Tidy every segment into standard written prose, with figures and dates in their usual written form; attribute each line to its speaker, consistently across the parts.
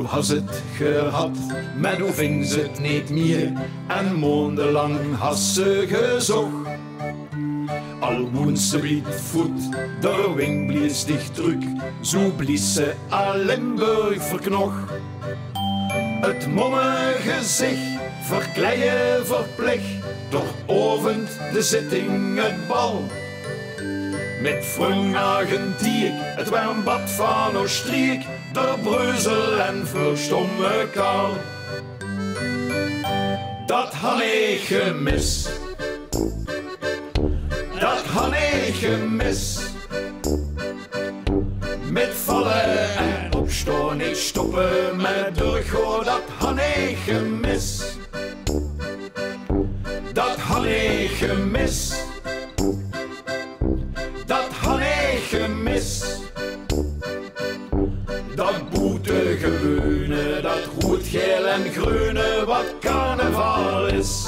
Speaker 1: Hoe has het gehad, met hoe ving ze het niet meer, en maandenlang has ze gezocht. Al woont ze bliet voet, de wing blies dicht druk, zo blies ze al Limburg verknog. Het momme gezicht, verkleien verplicht, toch ovend de zitting het bal. Met vrungagen die ik het warm bad van Oostenrijk, der breuzel en verstomme kaal. Dat had ik gemis. Dat had ik gemis. Met vallen en opstaan, niet stoppen met doorgaan, dat had ik gemis. Dat had ik gemis. Dat had ik gemis. Dat boete gewone, dat rood, geel en groene, wat carnaval is.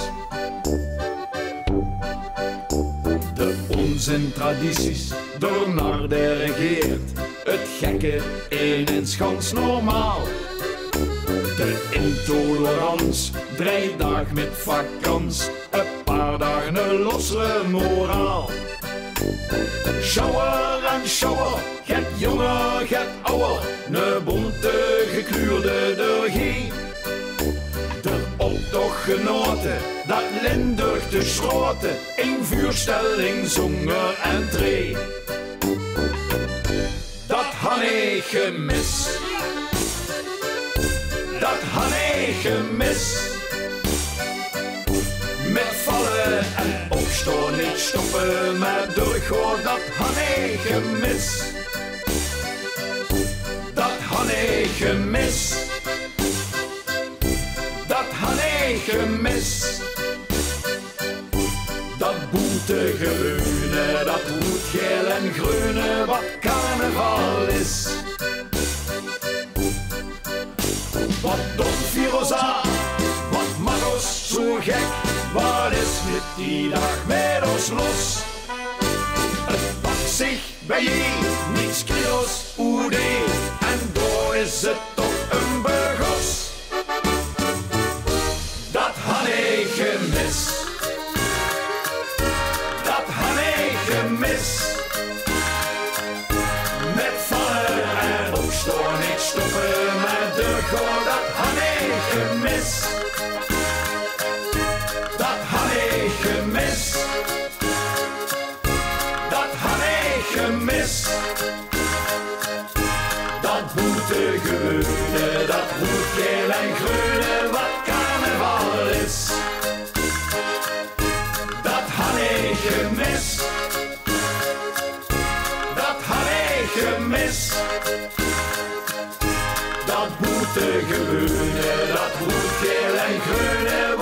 Speaker 1: De onzin tradities, door naar de regeert, het gekke in schans normaal. De intolerans, 3 dagen met vakans, een paar dagen een losse moraal. Shower en shower, get jonger, get ouder, ne bonte gekleurde dergie. De optochtgenoten, dat Limburg te schroten, in vuurstelling zongen en tree. Dat had ik gemis. Dat had ik gemis. Met vallen en opstaan, niet stoppen met doorgaan, dat had ik gemis. Dat had ik gemis. Dat had ik gemis. Dat boete gewone, dat rood, geel en groene, wat carnaval is. Wat dom Firoza, wat mag ons zo gek, wat is met die dag met ons los? Het pakt zich bij je, niets kilo's, oedee, en door is het toch een begos. Dat had ik gemis. Dat had ik gemis. Met vallen en opstaan, niet stoppen met de goot, dat had ik gemis. Dat had ik gemis. Dat had ik gemis. Dat boete gewone, dat rood, geel en groene, wat carnaval is. Dat had ik gemis. Dat had ik gemis. Dat boete gewone, dat rood, geel en groene,